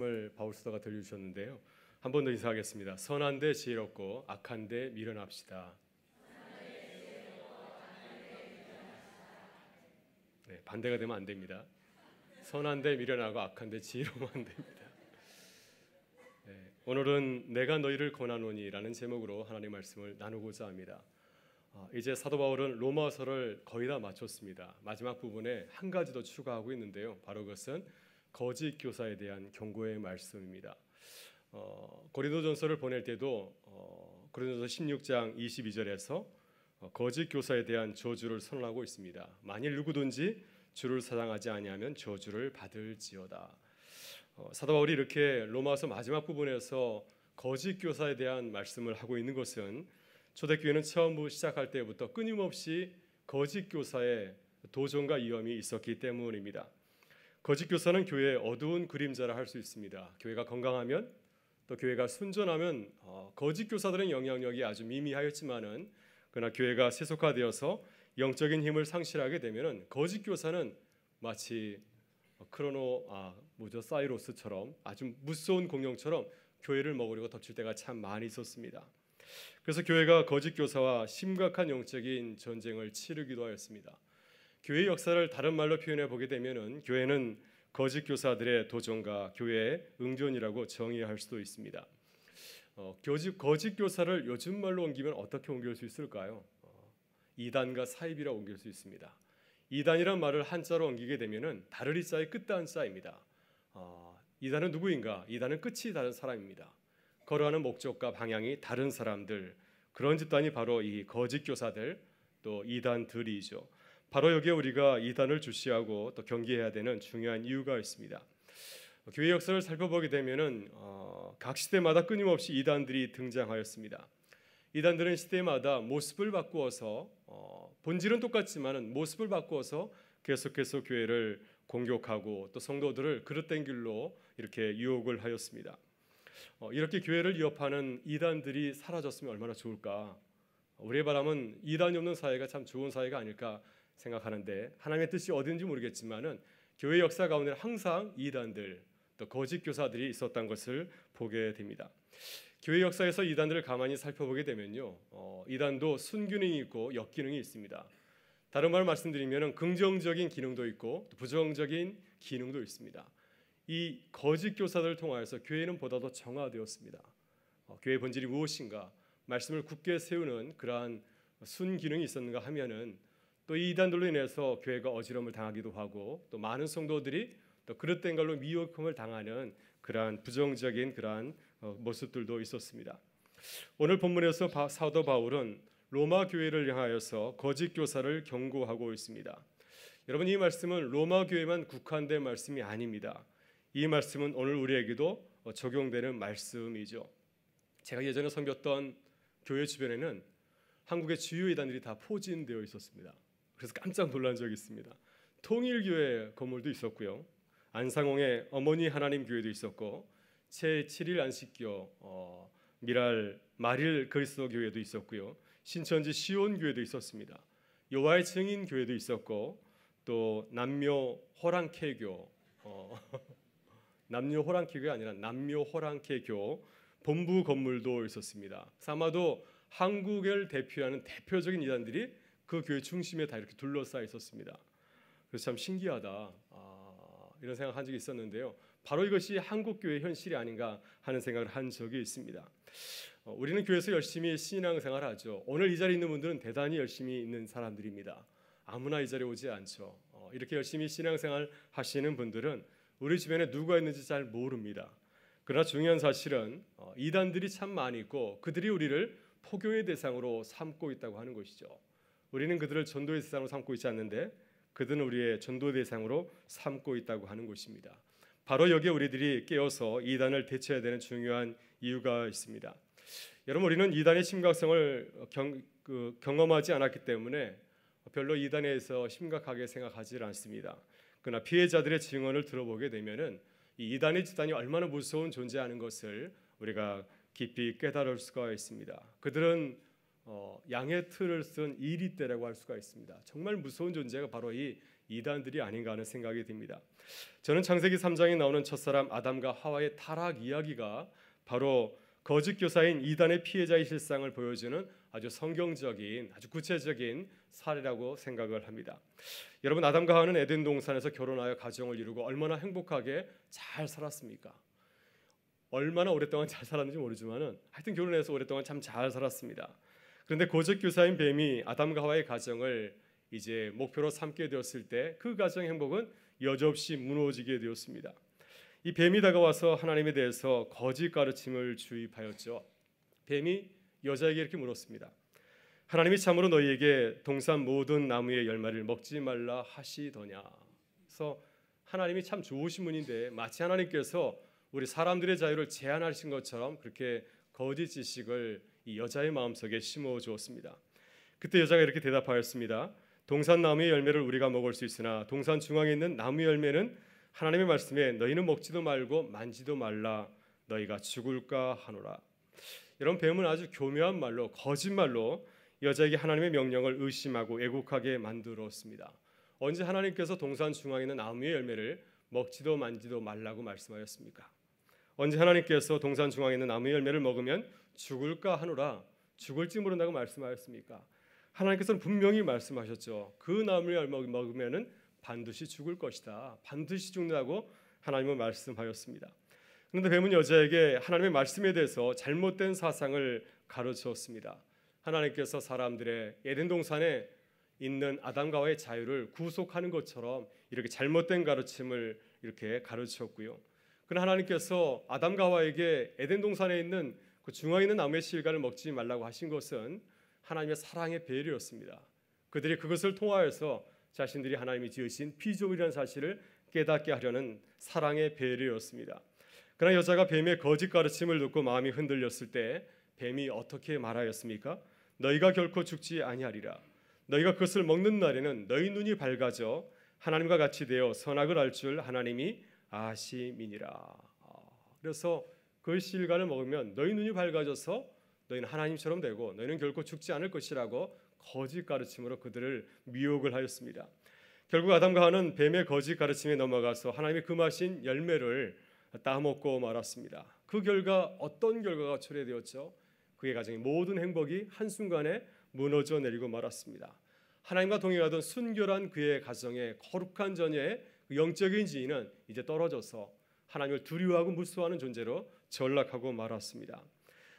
을 바울스다가 들려주셨는데요. 한 번 더 인사하겠습니다. 선한데 지혜롭고 악한데 미련합시다. 네, 반대가 되면 안 됩니다. 선한데 미련하고 악한데 지혜로우면 안 됩니다. 네, 오늘은 내가 너희를 권하노니라는 제목으로 하나님의 말씀을 나누고자 합니다. 이제 사도 바울은 로마서를 거의 다 마쳤습니다. 마지막 부분에 한 가지 더 추가하고 있는데요. 바로 그것은 거짓 교사에 대한 경고의 말씀입니다. 고린도전서를 보낼 때도 고린도전서 16장 22절에서 거짓 교사에 대한 저주를 선언하고 있습니다. 만일 누구든지 주를 사랑하지 아니하면 저주를 받을지어다. 사도 바울이 이렇게 로마서 마지막 부분에서 거짓 교사에 대한 말씀을 하고 있는 것은 초대교회는 처음 시작할 때부터 끊임없이 거짓 교사의 도전과 위험이 있었기 때문입니다. 거짓 교사는 교회의 어두운 그림자라 할 수 있습니다. 교회가 건강하면 또 교회가 순전하면 거짓 교사들의 영향력이 아주 미미하였지만은 그러나 교회가 세속화되어서 영적인 힘을 상실하게 되면은 거짓 교사는 마치 사이로스처럼 아주 무서운 공룡처럼 교회를 먹으려고 덮칠 때가 참 많이 있었습니다. 그래서 교회가 거짓 교사와 심각한 영적인 전쟁을 치르기도 하였습니다. 교회의 역사를 다른 말로 표현해 보게 되면은 교회는 거짓 교사들의 도전과 교회의 응전이라고 정의할 수도 있습니다. 거짓 교사를 요즘 말로 옮기면 어떻게 옮길 수 있을까요? 이단과 사입이라 옮길 수 있습니다. 이단이란 말을 한자로 옮기게 되면은 다르리 자의 끝단 자입니다. 이단은 누구인가? 이단은 끝이 다른 사람입니다. 걸어가는 목적과 방향이 다른 사람들, 그런 집단이 바로 이 거짓 교사들 또 이단들이죠. 바로 여기에 우리가 이단을 주시하고 또 경계해야 되는 중요한 이유가 있습니다. 교회 역사를 살펴보게 되면은 각 시대마다 끊임없이 이단들이 등장하였습니다. 이단들은 시대마다 모습을 바꾸어서 본질은 똑같지만은 모습을 바꾸어서 계속해서 교회를 공격하고 또 성도들을 그릇된 길로 이렇게 유혹을 하였습니다. 이렇게 교회를 위협하는 이단들이 사라졌으면 얼마나 좋을까? 우리의 바람은 이단이 없는 사회가 참 좋은 사회가 아닐까 생각하는데 하나님의 뜻이 어딘지 모르겠지만은 교회 역사 가운데 항상 이단들 또 거짓 교사들이 있었던 것을 보게 됩니다. 교회 역사에서 이단들을 가만히 살펴보게 되면요, 이단도 순기능이 있고 역기능이 있습니다. 다른 말로 말씀드리면은 긍정적인 기능도 있고 부정적인 기능도 있습니다. 이 거짓 교사들을 통하여서 교회는 보다 더 정화되었습니다. 교회의 본질이 무엇인가? 말씀을 굳게 세우는 그러한 순기능이 있었는가 하면은 또 이 이단들로 인해서 교회가 어지럼을 당하기도 하고 또 많은 성도들이 또 그릇된 걸로 미혹함을 당하는 그러한 부정적인 그러한 모습들도 있었습니다. 오늘 본문에서 사도 바울은 로마 교회를 향하여서 거짓 교사를 경고하고 있습니다. 여러분, 이 말씀은 로마 교회만 국한된 말씀이 아닙니다. 이 말씀은 오늘 우리에게도 적용되는 말씀이죠. 제가 예전에 섬겼던 교회 주변에는 한국의 주요 이단들이 다 포진되어 있었습니다. 그래서 깜짝 놀란 적이 있습니다. 통일교회 건물도 있었고요, 안상홍의 어머니 하나님 교회도 있었고, 제7일 안식교 마릴 그리스도 교회도 있었고요, 신천지 시온 교회도 있었습니다. 여호와의 증인 교회도 있었고, 또 남묘 호랑케교 남묘 호랑케교가 아니라 남묘 호랑케교 본부 건물도 있었습니다. 아마도 한국을 대표하는 대표적인 이단들이 그 교회 중심에 다 이렇게 둘러싸여 있었습니다. 그래서 참 신기하다 이런 생각한 적이 있었는데요. 바로 이것이 한국 교회의 현실이 아닌가 하는 생각을 한 적이 있습니다. 우리는 교회에서 열심히 신앙생활을 하죠. 오늘 이 자리에 있는 분들은 대단히 열심히 있는 사람들입니다. 아무나 이 자리에 오지 않죠. 이렇게 열심히 신앙생활 하시는 분들은 우리 주변에 누가 있는지 잘 모릅니다. 그러나 중요한 사실은 이단들이 참 많이 있고 그들이 우리를 포교의 대상으로 삼고 있다고 하는 것이죠. 우리는 그들을 전도의 대상으로 삼고 있지 않는데 그들은 우리의 전도의 대상으로 삼고 있다고 하는 것입니다. 바로 여기에 우리들이 깨어서 이단을 대처해야 되는 중요한 이유가 있습니다. 여러분, 우리는 이단의 심각성을 경험하지 않았기 때문에 별로 이단에 대해서 심각하게 생각하지 않습니다. 그러나 피해자들의 증언을 들어보게 되면은 이 이단의 집단이 얼마나 무서운 존재하는 것을 우리가 깊이 깨달을 수가 있습니다. 그들은 양의 틀을 쓴 이리떼라고 할 수가 있습니다. 정말 무서운 존재가 바로 이 이단들이 아닌가 하는 생각이 듭니다. 저는 창세기 3장에 나오는 첫사람 아담과 하와의 타락 이야기가 바로 거짓 교사인 이단의 피해자의 실상을 보여주는 아주 성경적인, 아주 구체적인 사례라고 생각을 합니다. 여러분, 아담과 하와는 에덴 동산에서 결혼하여 가정을 이루고 얼마나 행복하게 잘 살았습니까? 얼마나 오랫동안 잘 살았는지 모르지만은 하여튼 결혼해서 오랫동안 참 잘 살았습니다. 그런데 거짓 교사인 뱀이 아담과 하와의 가정을 이제 목표로 삼게 되었을 때 그 가정의 행복은 여지없이 무너지게 되었습니다. 이 뱀이 다가와서 하나님에 대해서 거짓 가르침을 주입하였죠. 뱀이 여자에게 이렇게 물었습니다. 하나님이 참으로 너희에게 동산 모든 나무의 열매를 먹지 말라 하시더냐. 그래서 하나님이 참 좋으신 분인데 마치 하나님께서 우리 사람들의 자유를 제한하신 것처럼 그렇게 거짓 지식을 이 여자의 마음속에 심어 주었습니다. 그때 여자가 이렇게 대답하였습니다. 동산 나무의 열매를 우리가 먹을 수 있으나 동산 중앙에 있는 나무 열매는 하나님의 말씀에 너희는 먹지도 말고 만지도 말라 너희가 죽을까 하노라. 여러분, 뱀은 아주 교묘한 말로, 거짓말로 여자에게 하나님의 명령을 의심하고 애국하게 만들었습니다. 언제 하나님께서 동산 중앙에 있는 나무의 열매를 먹지도 만지도 말라고 말씀하였습니까? 언제 하나님께서 동산 중앙에 있는 나무의 열매를 먹으면 죽을까 하노라, 죽을지 모른다고 말씀하였습니까? 하나님께서는 분명히 말씀하셨죠. 그 나무의 열매를 먹으면 반드시 죽을 것이다, 반드시 죽는다고 하나님은 말씀하였습니다. 그런데 뱀은 여자에게 하나님의 말씀에 대해서 잘못된 사상을 가르쳤습니다. 하나님께서 사람들의 에덴 동산에 있는 아담과 하와의 자유를 구속하는 것처럼 이렇게 잘못된 가르침을 이렇게 가르쳤고요. 그러나 하나님께서 아담과 하와에게 에덴 동산에 있는 그 중앙에 있는 나무의 실과를 먹지 말라고 하신 것은 하나님의 사랑의 배려였습니다. 그들이 그것을 통하여서 자신들이 하나님이 지으신 피조물이라는 사실을 깨닫게 하려는 사랑의 배려였습니다. 그러나 여자가 뱀의 거짓 가르침을 듣고 마음이 흔들렸을 때 뱀이 어떻게 말하였습니까? 너희가 결코 죽지 아니하리라. 너희가 그것을 먹는 날에는 너희 눈이 밝아져 하나님과 같이 되어 선악을 알 줄 하나님이 아심이니라. 그래서 그 실과를 먹으면 너희 눈이 밝아져서 너희는 하나님처럼 되고 너희는 결코 죽지 않을 것이라고 거짓 가르침으로 그들을 미혹을 하였습니다. 결국 아담과 하와는 뱀의 거짓 가르침에 넘어가서 하나님의 금하신 열매를 따먹고 말았습니다. 그 결과 어떤 결과가 초래되었죠? 그의 가정의 모든 행복이 한순간에 무너져 내리고 말았습니다. 하나님과 동행하던 순결한 그의 가정의 거룩한 전의 영적인 지위는 이제 떨어져서 하나님을 두려워하고 무서워하는 존재로 전락하고 말았습니다.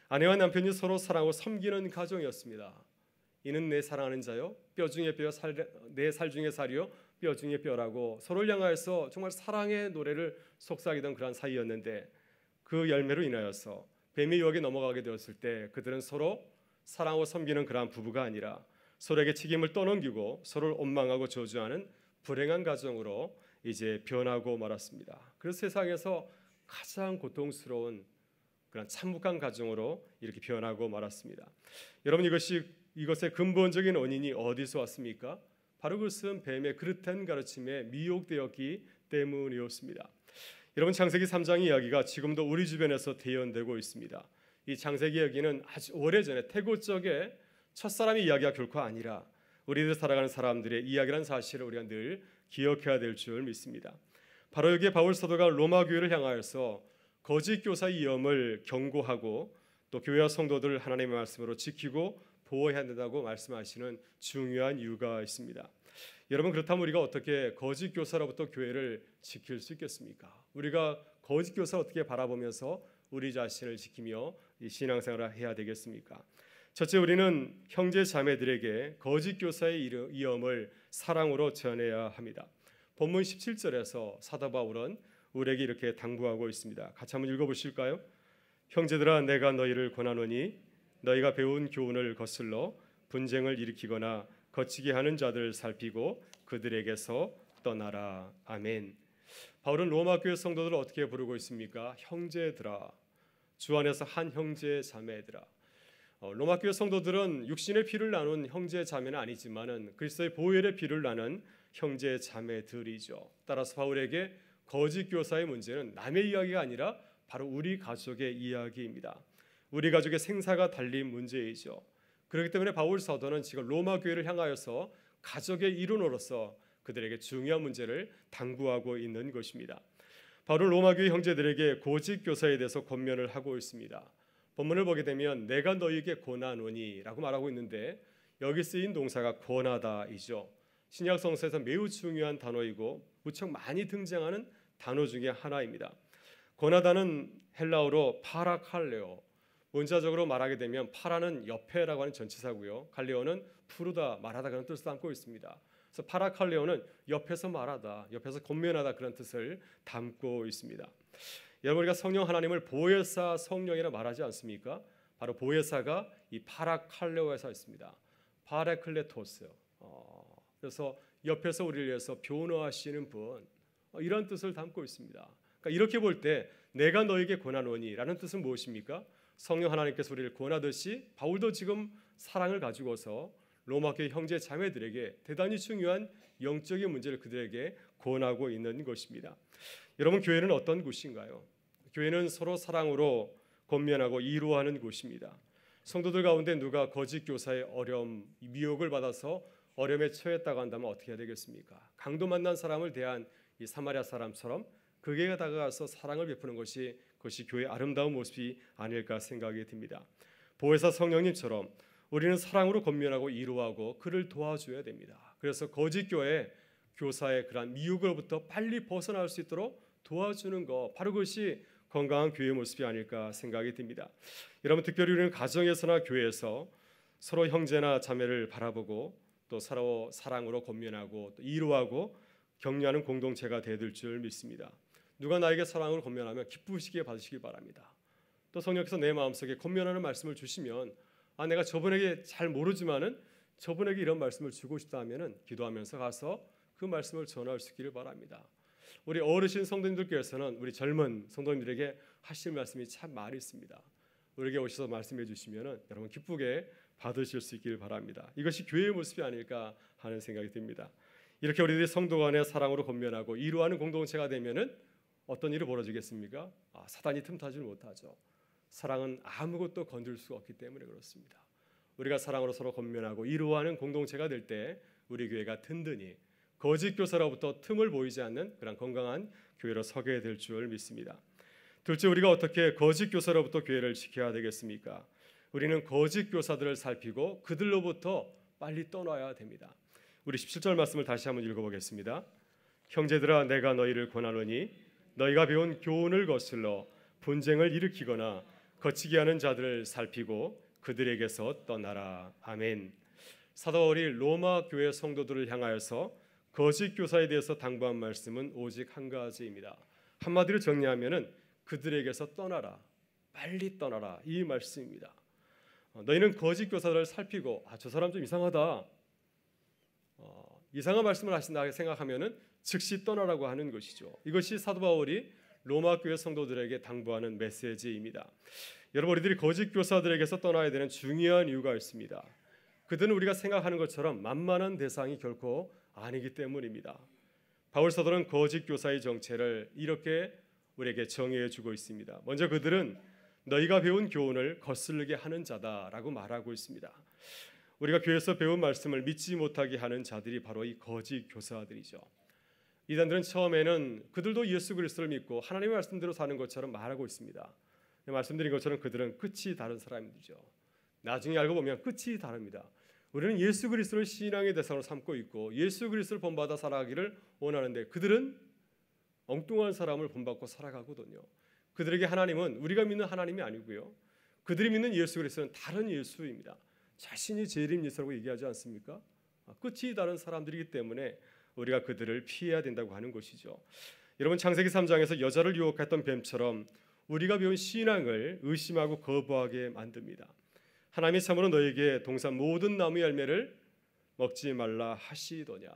아내와 남편이 서로 사랑하고 섬기는 가정이었습니다. 이는 내 사랑하는 자요 뼈 중에 뼈, 내 살 중에 살이요 뼈 중에 뼈라고 서로를 향하여서 정말 사랑의 노래를 속삭이던 그런 사이였는데 그 열매로 인하여서 뱀의 유혹에 넘어가게 되었을 때 그들은 서로 사랑하고 섬기는 그러한 부부가 아니라 서로에게 책임을 떠넘기고 서로를 원망하고 저주하는 불행한 가정으로 이제 변하고 말았습니다. 그래서 세상에서 가장 고통스러운 그런 참혹한 가정으로 이렇게 변하고 말았습니다. 여러분, 이것의 근본적인 원인이 어디서 왔습니까? 바로 그것은 뱀의 그릇된 가르침에 미혹되었기 때문이었습니다. 여러분, 창세기 3장 이야기가 지금도 우리 주변에서 대연되고 있습니다. 이 창세기 이야기는 아주 오래전에 태고적의 첫사람의 이야기가 결코 아니라 우리들 살아가는 사람들의 이야기라는 사실을 우리가 늘 기억해야 될 줄 믿습니다. 바로 여기에 바울 사도가 로마 교회를 향하여서 거짓 교사의 위험을 경고하고 또 교회와 성도들을 하나님의 말씀으로 지키고 보호해야 된다고 말씀하시는 중요한 이유가 있습니다. 여러분, 그렇다면 우리가 어떻게 거짓 교사로부터 교회를 지킬 수 있겠습니까? 우리가 거짓 교사를 어떻게 바라보면서 우리 자신을 지키며 신앙생활을 해야 되겠습니까? 첫째, 우리는 형제 자매들에게 거짓 교사의 위험을 사랑으로 전해야 합니다. 본문 17절에서 사도 바울은 우리에게 이렇게 당부하고 있습니다. 같이 한번 읽어보실까요? 형제들아, 내가 너희를 권하노니 너희가 배운 교훈을 거슬러 분쟁을 일으키거나 거치게 하는 자들 살피고 그들에게서 떠나라. 아멘. 바울은 로마 교회 성도들을 어떻게 부르고 있습니까? 형제들아, 주 안에서 한 형제 자매들아. 로마 교회 성도들은 육신의 피를 나눈 형제 자매는 아니지만은 그리스도의 보혈의 피를 나눈 형제 자매들이죠. 따라서 바울에게 거짓 교사의 문제는 남의 이야기가 아니라 바로 우리 가족의 이야기입니다. 우리 가족의 생사가 달린 문제이죠. 그렇기 때문에 바울 사도는 지금 로마 교회를 향하여서 가족의 일원으로서 그들에게 중요한 문제를 당부하고 있는 것입니다. 바로 로마 교회 형제들에게 고직 교사에 대해서 권면을 하고 있습니다. 본문을 보게 되면 내가 너희에게 권하노니라고 말하고 있는데 여기 쓰인 동사가 권하다이죠. 신약 성서에서 매우 중요한 단어이고 무척 많이 등장하는 단어 중에 하나입니다. 권하다는 헬라어로 파라칼레오, 문자적으로 말하게 되면 파라는 옆에라고 하는 전치사고요. 칼레오는 푸르다, 말하다 그런 뜻을 담고 있습니다. 그래서 파라칼레오는 옆에서 말하다, 옆에서 권면하다 그런 뜻을 담고 있습니다. 여러분, 우리가 성령 하나님을 보혜사 성령이라 말하지 않습니까? 바로 보혜사가 이 파라칼레오에서 있습니다. 파라클레토스. 그래서 옆에서 우리를 위해서 변호하시는 분, 이런 뜻을 담고 있습니다. 그러니까 이렇게 볼 때 내가 너에게 권하노니라는 뜻은 무엇입니까? 성령 하나님께서 우리를 권하듯이 바울도 지금 사랑을 가지고서 로마교회 형제 자매들에게 대단히 중요한 영적인 문제를 그들에게 권하고 있는 것입니다. 여러분, 교회는 어떤 곳인가요? 교회는 서로 사랑으로 권면하고 이루어하는 곳입니다. 성도들 가운데 누가 거짓 교사의 어려움, 미혹을 받아서 어려움에 처했다고 한다면 어떻게 해야 되겠습니까? 강도 만난 사람을 대한 이 사마리아 사람처럼 그에게 다가가서 사랑을 베푸는 것이 그것이 교회의 아름다운 모습이 아닐까 생각이 듭니다. 보혜사 성령님처럼 우리는 사랑으로 권면하고 이루어하고 그를 도와줘야 됩니다. 그래서 거짓 교회 교사의 그러한 미혹으로부터 빨리 벗어날 수 있도록 도와주는 것, 바로 그것이 건강한 교회의 모습이 아닐까 생각이 듭니다. 여러분, 특별히 우리는 가정에서나 교회에서 서로 형제나 자매를 바라보고 또 서로 사랑으로 권면하고 또 이루어하고 격려하는 공동체가 되어야 줄 믿습니다. 누가 나에게 사랑으로 권면하면 기쁘시게 받으시기 바랍니다. 또 성령께서 내 마음속에 권면하는 말씀을 주시면 내가 저분에게 잘 모르지만은 저분에게 이런 말씀을 주고 싶다 하면은 기도하면서 가서 그 말씀을 전할 수 있기를 바랍니다. 우리 어르신 성도님들께서는 우리 젊은 성도님들에게 하실 말씀이 참 많이 있습니다. 우리에게 오셔서 말씀해 주시면은 여러분 기쁘게 받으실 수 있기를 바랍니다. 이것이 교회의 모습이 아닐까 하는 생각이 듭니다. 이렇게 우리들이 성도 간의 사랑으로 권면하고 이루어하는 공동체가 되면은 어떤 일이 벌어지겠습니까? 사단이 틈타지 못하죠. 사랑은 아무것도 건들 수 없기 때문에 그렇습니다. 우리가 사랑으로 서로 권면하고 이루어하는 공동체가 될 때 우리 교회가 든든히 거짓 교사로부터 틈을 보이지 않는 그런 건강한 교회로 서게 될 줄 믿습니다. 둘째, 우리가 어떻게 거짓 교사로부터 교회를 지켜야 되겠습니까? 우리는 거짓 교사들을 살피고 그들로부터 빨리 떠나야 됩니다. 우리 17절 말씀을 다시 한번 읽어보겠습니다. 형제들아, 내가 너희를 권하노니 너희가 배운 교훈을 거슬러 분쟁을 일으키거나 거치게 하는 자들을 살피고 그들에게서 떠나라. 아멘. 사도 바울이 로마 교회 성도들을 향하여서 거짓 교사에 대해서 당부한 말씀은 오직 한 가지입니다. 한마디로 정리하면은 그들에게서 떠나라, 빨리 떠나라, 이 말씀입니다. 너희는 거짓 교사들을 살피고 저 사람 좀 이상하다, 이상한 말씀을 하신다 생각하면은 즉시 떠나라고 하는 것이죠. 이것이 사도 바울이 로마 교회 성도들에게 당부하는 메시지입니다. 여러분, 우리들이 거짓 교사들에게서 떠나야 되는 중요한 이유가 있습니다. 그들은 우리가 생각하는 것처럼 만만한 대상이 결코 아니기 때문입니다. 바울 사도는 거짓 교사의 정체를 이렇게 우리에게 정의해 주고 있습니다. 먼저 그들은 너희가 배운 교훈을 거스르게 하는 자다라고 말하고 있습니다. 우리가 교회에서 배운 말씀을 믿지 못하게 하는 자들이 바로 이 거짓 교사들이죠. 이단들은 처음에는 그들도 예수 그리스도를 믿고 하나님의 말씀대로 사는 것처럼 말하고 있습니다. 말씀드린 것처럼 그들은 끝이 다른 사람들이죠. 나중에 알고 보면 끝이 다릅니다. 우리는 예수 그리스도를 신앙의 대상으로 삼고 있고 예수 그리스도를 본받아 살아가기를 원하는데 그들은 엉뚱한 사람을 본받고 살아가거든요. 그들에게 하나님은 우리가 믿는 하나님이 아니고요. 그들이 믿는 예수 그리스도는 다른 예수입니다. 자신이 제일인 예수라고 얘기하지 않습니까? 끝이 다른 사람들이기 때문에 우리가 그들을 피해야 된다고 하는 것이죠. 여러분, 창세기 3장에서 여자를 유혹했던 뱀처럼 우리가 배운 신앙을 의심하고 거부하게 만듭니다. 하나님이 참으로 너에게 동산 모든 나무 열매를 먹지 말라 하시더냐.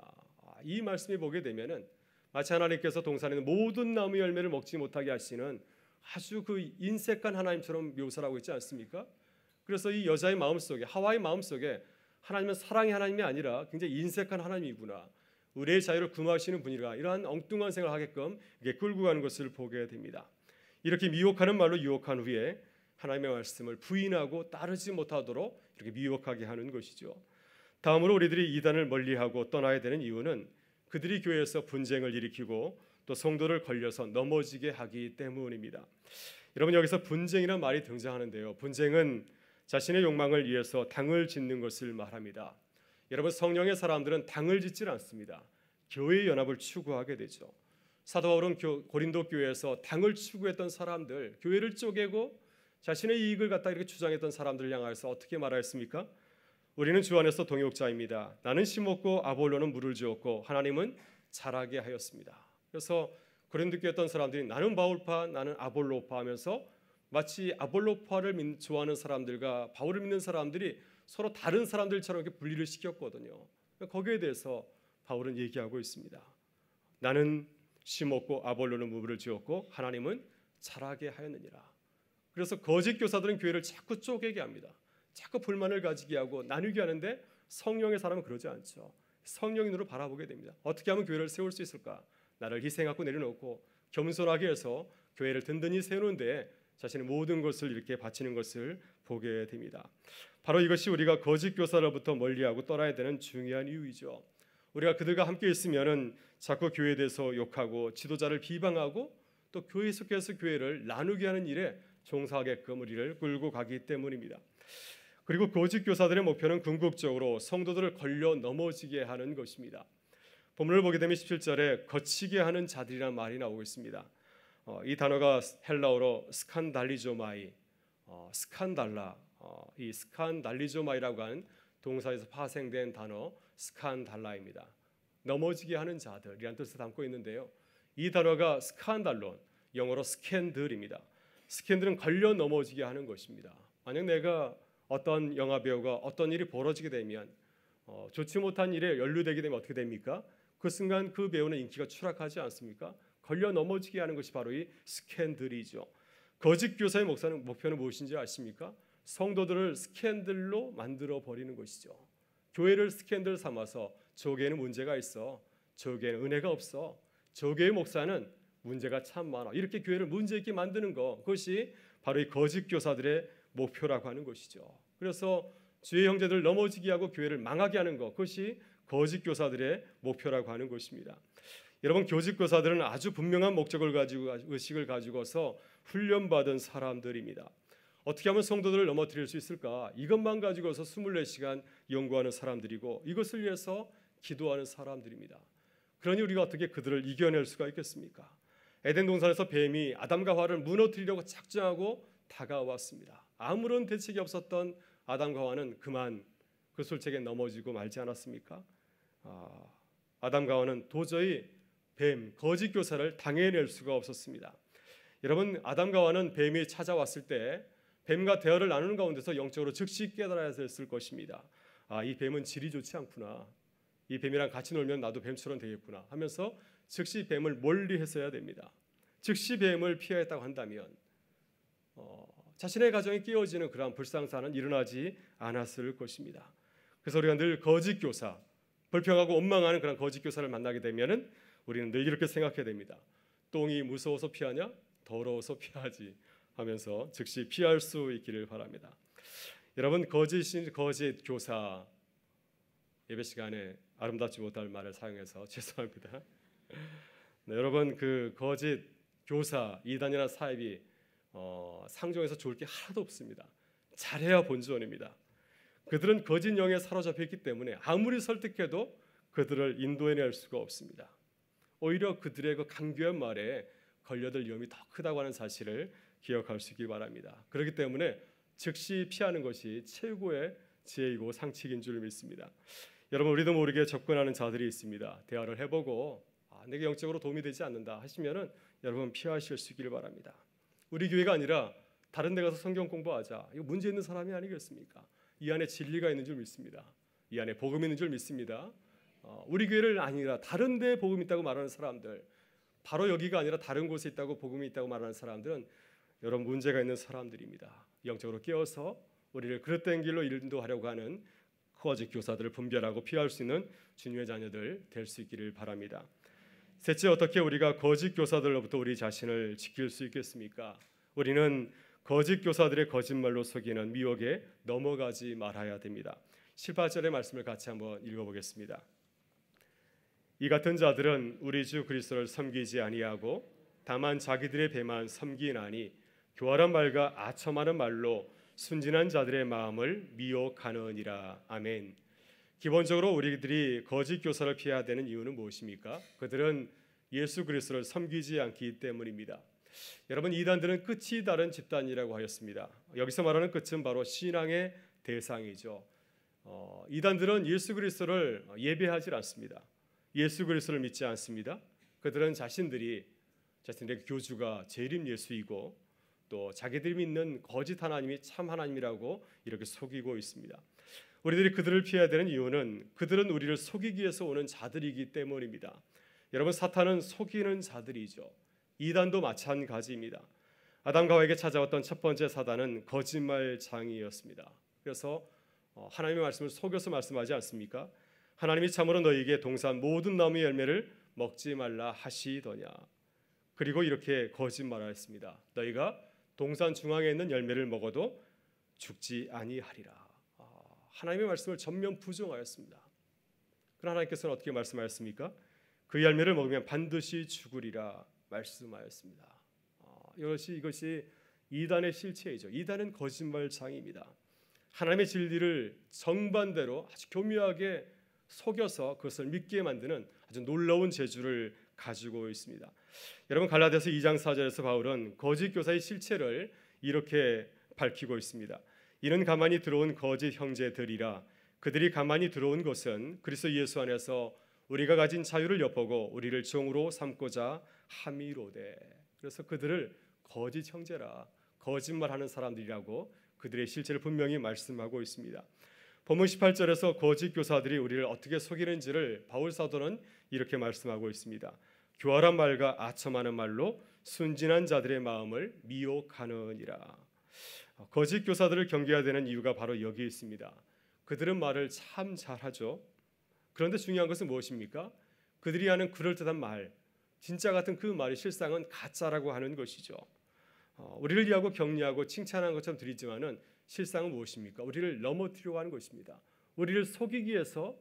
이 말씀을 보게 되면은 마치 하나님께서 동산에 있는 모든 나무 열매를 먹지 못하게 하시는 아주 그 인색한 하나님처럼 묘사를 하고 있지 않습니까? 그래서 이 여자의 마음속에, 하와의 마음속에 하나님은 사랑의 하나님이 아니라 굉장히 인색한 하나님이구나, 우리의 자유를 금하시는 분이라, 이러한 엉뚱한 생각을 하게끔 이게 끌고 가는 것을 보게 됩니다. 이렇게 미혹하는 말로 유혹한 후에 하나님의 말씀을 부인하고 따르지 못하도록 이렇게 미혹하게 하는 것이죠. 다음으로 우리들이 이단을 멀리하고 떠나야 되는 이유는 그들이 교회에서 분쟁을 일으키고 또 성도를 걸려서 넘어지게 하기 때문입니다. 여러분, 여기서 분쟁이라는 말이 등장하는데요, 분쟁은 자신의 욕망을 위해서 당을 짓는 것을 말합니다. 여러분, 성령의 사람들은 당을 짓질 않습니다. 교회의 연합을 추구하게 되죠. 사도 바울은 고린도 교회에서 당을 추구했던 사람들, 교회를 쪼개고 자신의 이익을 갖다 이렇게 주장했던 사람들을 향하여서 어떻게 말하였습니까? 우리는 주 안에서 동역자입니다. 나는 심었고 아볼로는 물을 주었고 하나님은 자라게 하였습니다. 그래서 고린도 교회 있던 사람들이 나는 바울파, 나는 아볼로파 하면서 마치 아볼로파를 좋아하는 사람들과 바울을 믿는 사람들이 서로 다른 사람들처럼 이렇게 분리를 시켰거든요. 거기에 대해서 바울은 얘기하고 있습니다. 나는 심었고 아볼로는 물을 주었고 하나님은 자라게 하였느니라. 그래서 거짓 교사들은 교회를 자꾸 쪼개게 합니다. 자꾸 불만을 가지게 하고 나누게 하는데 성령의 사람은 그러지 않죠. 성령의 눈으로 바라보게 됩니다. 어떻게 하면 교회를 세울 수 있을까? 나를 희생하고 내려놓고 겸손하게 해서 교회를 든든히 세우는데 자신의 모든 것을 이렇게 바치는 것을 보게 됩니다. 바로 이것이 우리가 거짓 교사로부터 멀리하고 떠나야 되는 중요한 이유이죠. 우리가 그들과 함께 있으면은 자꾸 교회에 대해서 욕하고 지도자를 비방하고 또 교회 속에서 교회를 나누게 하는 일에 종사하게끔 우리를 끌고 가기 때문입니다. 그리고 거짓 교사들의 목표는 궁극적으로 성도들을 걸려 넘어지게 하는 것입니다. 본문을 보게 되면 17절에 거치게 하는 자들이라는 말이 나오고 있습니다. 이 단어가 헬라어로 스칸달리조마이, 스칸달라, 이 스칸달리조마이라고 하는 동사에서 파생된 단어 스칸달라입니다. 넘어지게 하는 자들이라는 뜻을 담고 있는데요, 이 단어가 스칸달론, 영어로 스캔들입니다. 스캔들은 걸려 넘어지게 하는 것입니다. 만약 내가 어떤 영화 배우가 어떤 일이 벌어지게 되면 좋지 못한 일에 연루되게 되면 어떻게 됩니까? 그 순간 그 배우는 인기가 추락하지 않습니까? 걸려 넘어지게 하는 것이 바로 이 스캔들이죠. 거짓 교사의 목표는 무엇인지 아십니까? 성도들을 스캔들로 만들어 버리는 것이죠. 교회를 스캔들 삼아서 저 교회는 문제가 있어, 저 교회는 은혜가 없어, 저 교회 목사는 문제가 참 많아, 이렇게 교회를 문제 있게 만드는 것, 그것이 바로 이 거짓 교사들의 목표라고 하는 것이죠. 그래서 주의 형제들 넘어지게 하고 교회를 망하게 하는 것, 그것이 거짓 교사들의 목표라고 하는 것입니다. 여러분, 거짓 교사들은 아주 분명한 목적을 가지고 의식을 가지고서 훈련받은 사람들입니다. 어떻게 하면 성도들을 넘어뜨릴 수 있을까? 이것만 가지고서 24시간 연구하는 사람들이고 이것을 위해서 기도하는 사람들입니다. 그러니 우리가 어떻게 그들을 이겨낼 수가 있겠습니까? 에덴 동산에서 뱀이 아담과 하와를 무너뜨리려고 작정하고 다가왔습니다. 아무런 대책이 없었던 아담과 하와는 그만 그 술책에 넘어지고 말지 않았습니까? 아담과 하와는 도저히 뱀, 거짓 교사를 당해낼 수가 없었습니다. 여러분, 아담과 하와는 뱀이 찾아왔을 때 뱀과 대화를 나누는 가운데서 영적으로 즉시 깨달아야 했을 것입니다. 이 뱀은 질이 좋지 않구나, 이 뱀이랑 같이 놀면 나도 뱀처럼 되겠구나 하면서 즉시 뱀을 멀리 했어야 됩니다. 즉시 뱀을 피하였다고 한다면 자신의 가정이 깨어지는 그러한 불상사는 일어나지 않았을 것입니다. 그래서 우리가 늘 거짓 교사, 불평하고 원망하는 그런 거짓 교사를 만나게 되면은 우리는 늘 이렇게 생각해야 됩니다. 똥이 무서워서 피하냐? 더러워서 피하지 하면서 즉시 피할 수 있기를 바랍니다. 여러분, 거짓 교사, 예배 시간에 아름답지 못할 말을 사용해서 죄송합니다. 네, 여러분, 그 거짓 교사, 이단이나 사입이 상종에서 좋을 게 하나도 없습니다. 잘해야 본전입니다. 그들은 거짓 영에 사로잡혀 있기 때문에 아무리 설득해도 그들을 인도해낼 수가 없습니다. 오히려 그들의 그 강교한 말에 걸려들 위험이 더 크다고 하는 사실을 기억할 수 있길 바랍니다. 그렇기 때문에 즉시 피하는 것이 최고의 지혜이고 상책인 줄 믿습니다. 여러분, 우리도 모르게 접근하는 자들이 있습니다. 대화를 해보고 내게 영적으로 도움이 되지 않는다 하시면은 여러분 피하실 수 있기를 바랍니다. 우리 교회가 아니라 다른 데 가서 성경 공부하자, 이거 문제 있는 사람이 아니겠습니까? 이 안에 진리가 있는 줄 믿습니다. 이 안에 복음이 있는 줄 믿습니다. 우리 교회를 아니라 다른 데 복음이 있다고 말하는 사람들, 바로 여기가 아니라 다른 곳에 있다고 복음이 있다고 말하는 사람들은 여러분 문제가 있는 사람들입니다. 영적으로 깨어서 우리를 그릇된 길로 인도하려고 하는 거짓 교사들을 분별하고 피할 수 있는 주님의 자녀들 될 수 있기를 바랍니다. 셋째, 어떻게 우리가 거짓 교사들로부터 우리 자신을 지킬 수 있겠습니까? 우리는 거짓 교사들의 거짓말로 속이는 미혹에 넘어가지 말아야 됩니다. 7, 8절의 말씀을 같이 한번 읽어보겠습니다. 이 같은 자들은 우리 주 그리스도를 섬기지 아니하고 다만 자기들의 배만 섬기나니 교활한 말과 아첨하는 말로 순진한 자들의 마음을 미혹하느니라. 아멘. 기본적으로 우리들이 거짓 교사를 피해야 되는 이유는 무엇입니까? 그들은 예수 그리스도를 섬기지 않기 때문입니다. 여러분, 이단들은 끝이 다른 집단이라고 하였습니다. 여기서 말하는 끝은 바로 신앙의 대상이죠. 이단들은 예수 그리스도를 예배하지 않습니다. 예수 그리스도를 믿지 않습니다. 그들은 자신들의 교주가 재림 예수이고 또 자기들이 믿는 거짓 하나님이 참 하나님이라고 이렇게 속이고 있습니다. 우리들이 그들을 피해야 되는 이유는 그들은 우리를 속이기 위해서 오는 자들이기 때문입니다. 여러분, 사탄은 속이는 자들이죠. 이단도 마찬가지입니다. 아담과 하와에게 찾아왔던 첫 번째 사단은 거짓말장이었습니다. 그래서 하나님의 말씀을 속여서 말씀하지 않습니까? 하나님이 참으로 너희에게 동산 모든 나무의 열매를 먹지 말라 하시더냐. 그리고 이렇게 거짓말하였습니다. 너희가 동산 중앙에 있는 열매를 먹어도 죽지 아니하리라. 하나님의 말씀을 전면 부정하였습니다. 그러나 하나님께서는 어떻게 말씀하였습니까? 그 열매를 먹으면 반드시 죽으리라 말씀하였습니다. 이것이 이단의 실체이죠. 이단은 거짓말장입니다. 하나님의 진리를 정반대로 아주 교묘하게 속여서 그것을 믿게 만드는 아주 놀라운 재주를 가지고 있습니다. 여러분, 갈라디아서 2장 4절에서 바울은 거짓 교사의 실체를 이렇게 밝히고 있습니다. 이는 가만히 들어온 거짓 형제들이라. 그들이 가만히 들어온 것은 그리스도 예수 안에서 우리가 가진 자유를 엿보고 우리를 종으로 삼고자 함이로되. 그래서 그들을 거짓 형제라, 거짓말하는 사람들이라고 그들의 실체를 분명히 말씀하고 있습니다. 본문 18절에서 거짓 교사들이 우리를 어떻게 속이는지를 바울 사도는 이렇게 말씀하고 있습니다. 교활한 말과 아첨하는 말로 순진한 자들의 마음을 미혹하느니라. 거짓 교사들을 경계해야 되는 이유가 바로 여기 있습니다. 그들은 말을 참 잘하죠. 그런데 중요한 것은 무엇입니까? 그들이 하는 그럴듯한 말, 진짜 같은 그 말이 실상은 가짜라고 하는 것이죠. 우리를 위하고 격려하고 칭찬하는 것처럼 드리지만은 실상은 무엇입니까? 우리를 넘어뜨리려고 하는 것입니다. 우리를 속이기 위해서,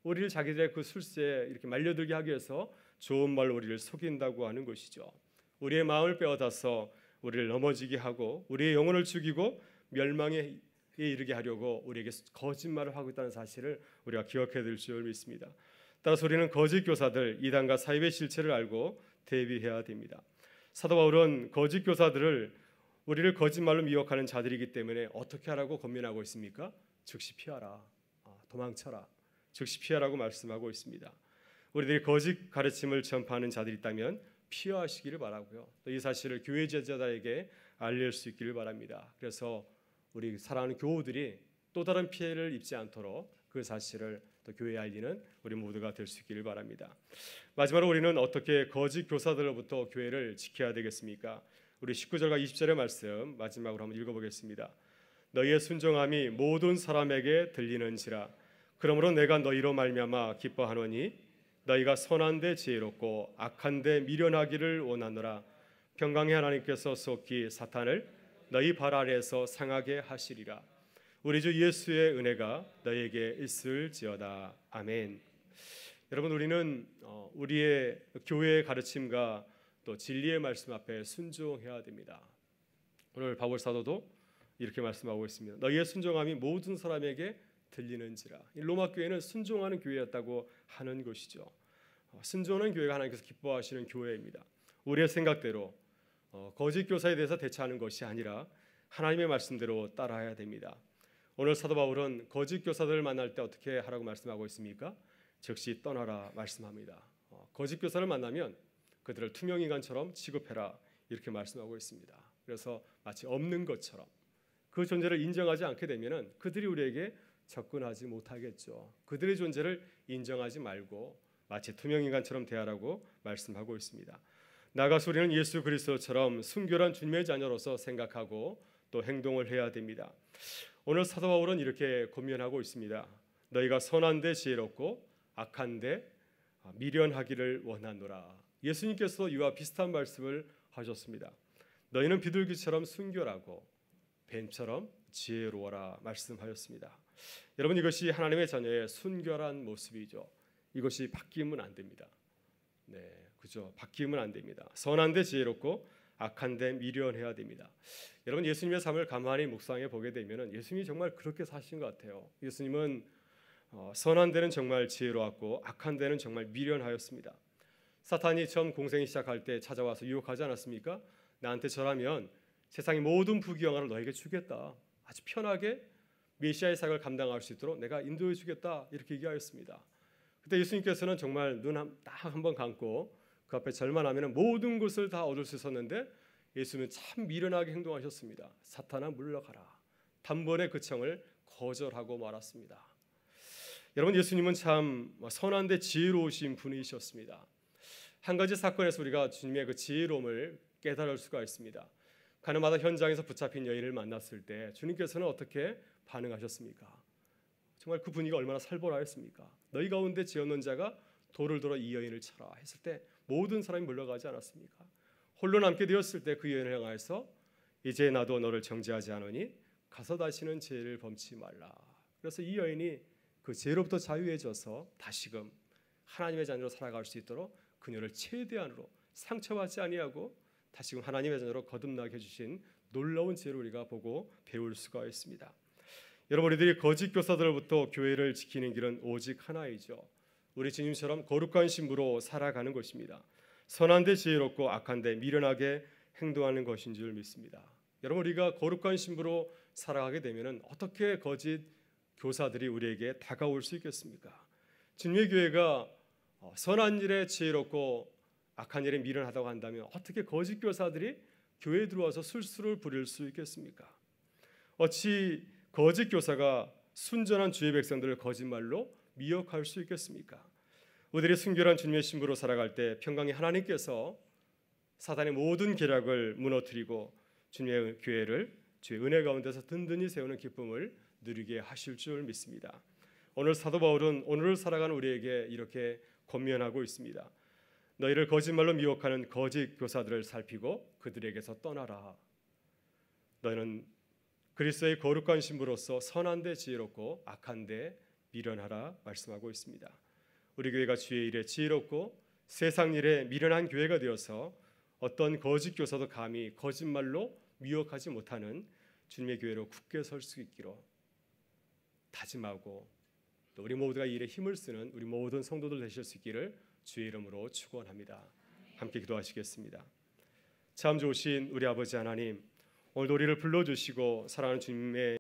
우리를 자기들의 그 술세에 이렇게 말려들게 하기 위해서 좋은 말로 우리를 속인다고 하는 것이죠. 우리의 마음을 빼앗아서 우리를 넘어지게 하고 우리의 영혼을 죽이고 멸망에 이르게 하려고 우리에게 거짓말을 하고 있다는 사실을 우리가 기억해야 될 줄 믿습니다. 따라서 우리는 거짓 교사들, 이단과 사입의 실체를 알고 대비해야 됩니다. 사도 바울은 거짓 교사들을 우리를 거짓말로 미혹하는 자들이기 때문에 어떻게 하라고 권면하고 있습니까? 즉시 피하라, 도망쳐라, 즉시 피하라고 말씀하고 있습니다. 우리들이 거짓 가르침을 전파하는 자들이 있다면 피하시기를 바라고요. 또 이 사실을 교회 제자들에게 알릴 수 있기를 바랍니다. 그래서 우리 사랑하는 교우들이 또 다른 피해를 입지 않도록 그 사실을 또 교회에 알리는 우리 모두가 될 수 있기를 바랍니다. 마지막으로 우리는 어떻게 거짓 교사들로부터 교회를 지켜야 되겠습니까? 우리 19절과 20절의 말씀 마지막으로 한번 읽어보겠습니다. 너희의 순종함이 모든 사람에게 들리는지라. 그러므로 내가 너희로 말미암아 기뻐하노니 너희가 선한데 지혜롭고 악한데 미련하기를 원하노라. 평강의 하나님께서 속히 사탄을 너희 발 아래에서 상하게 하시리라. 우리 주 예수의 은혜가 너희에게 있을지어다. 아멘. 여러분, 우리는 우리의 교회의 가르침과 또 진리의 말씀 앞에 순종해야 됩니다. 오늘 바울 사도도 이렇게 말씀하고 있습니다. 너희의 순종함이 모든 사람에게 들리는지라. 로마 교회는 순종하는 교회였다고 하는 것이죠. 순종하는 교회가 하나님께서 기뻐하시는 교회입니다. 우리의 생각대로 거짓 교사에 대해서 대처하는 것이 아니라 하나님의 말씀대로 따라야 됩니다. 오늘 사도 바울은 거짓 교사들을 만날 때 어떻게 하라고 말씀하고 있습니까? 즉시 떠나라 말씀합니다. 거짓 교사를 만나면 그들을 투명인간처럼 취급해라 이렇게 말씀하고 있습니다. 그래서 마치 없는 것처럼 그 존재를 인정하지 않게 되면은 그들이 우리에게 접근하지 못하겠죠. 그들의 존재를 인정하지 말고 마치 투명인간처럼 대하라고 말씀하고 있습니다. 나아가서 우리는 예수 그리스도처럼 순결한 주님의 자녀로서 생각하고 또 행동을 해야 됩니다. 오늘 사도 바울은 이렇게 권면하고 있습니다. 너희가 선한데 지혜롭고 악한데 미련하기를 원하노라. 예수님께서 이와 비슷한 말씀을 하셨습니다. 너희는 비둘기처럼 순결하고 뱀처럼 지혜로워라 말씀하였습니다. 여러분, 이것이 하나님의 자녀의 순결한 모습이죠. 이것이 바뀌면 안 됩니다. 네, 그죠? 바뀌면 안 됩니다. 선한데 지혜롭고 악한데 미련해야 됩니다. 여러분, 예수님의 삶을 가만히 묵상해 보게 되면은 예수님이 정말 그렇게 사신 것 같아요. 예수님은 선한 데는 정말 지혜로웠고 악한 데는 정말 미련하였습니다. 사탄이 처음 공생이 시작할 때 찾아와서 유혹하지 않았습니까? 나한테 절하면 세상의 모든 부귀영화를 너에게 주겠다. 아주 편하게 메시아의 사역을 감당할 수 있도록 내가 인도해 주겠다. 이렇게 얘기하였습니다. 그때 예수님께서는 정말 눈 딱 한 번 감고 그 앞에 절만 하면 모든 것을 다 얻을 수 있었는데 예수님은 참 미련하게 행동하셨습니다. 사탄아 물러가라. 단번에 그 청을 거절하고 말았습니다. 여러분, 예수님은 참 선한데 지혜로우신 분이셨습니다. 한 가지 사건에서 우리가 주님의 그 지혜로움을 깨달을 수가 있습니다. 가나마다 현장에서 붙잡힌 여인을 만났을 때 주님께서는 어떻게 반응하셨습니까? 정말 그 분위기가 얼마나 살벌하였습니까? 너희 가운데 죄 없는 자가 돌을 들어 이 여인을 쳐라 했을 때 모든 사람이 물러가지 않았습니까? 홀로 남게 되었을 때 그 여인을 향하여서 이제 나도 너를 정죄하지 않으니 가서 다시는 죄를 범치 말라. 그래서 이 여인이 그 죄로부터 자유해져서 다시금 하나님의 자녀로 살아갈 수 있도록 그녀를 최대한으로 상처받지 아니하고 다시금 하나님의 자녀로 거듭나게 해주신 놀라운 지혜를 우리가 보고 배울 수가 있습니다. 여러분, 우리들이 거짓 교사들로부터 교회를 지키는 길은 오직 하나이죠. 우리 주님처럼 거룩한 신부로 살아가는 것입니다. 선한데 지혜롭고 악한데 미련하게 행동하는 것인 줄 믿습니다. 여러분, 우리가 거룩한 신부로 살아가게 되면 어떻게 거짓 교사들이 우리에게 다가올 수 있겠습니까? 주님의 교회가 선한 일에 지혜롭고 악한 일에 미련하다고 한다면 어떻게 거짓 교사들이 교회에 들어와서 술수를 부릴 수 있겠습니까? 어찌 거짓 교사가 순전한 주의 백성들을 거짓말로 미혹할 수 있겠습니까? 우리들이 순결한 주님의 신부로 살아갈 때 평강의 하나님께서 사단의 모든 계략을 무너뜨리고 주님의 교회를 주의 은혜 가운데서 든든히 세우는 기쁨을 누리게 하실 줄 믿습니다. 오늘 사도 바울은 오늘을 살아가는 우리에게 이렇게 권면하고 있습니다. 너희를 거짓말로 미혹하는 거짓 교사들을 살피고 그들에게서 떠나라. 너희는 그리스도의 거룩한 신부로서 선한데 지혜롭고 악한데 미련하라 말씀하고 있습니다. 우리 교회가 주의 일에 지혜롭고 세상 일에 미련한 교회가 되어서 어떤 거짓 교사도 감히 거짓말로 미혹하지 못하는 주님의 교회로 굳게 설 수 있기로 다짐하고 또 우리 모두가 이 일에 힘을 쓰는 우리 모든 성도들 되실 수 있기를 주의 이름으로 축원합니다. 함께 기도하시겠습니다. 참 좋으신 우리 아버지 하나님, 오늘도 우리를 불러주시고 사랑하는 주님의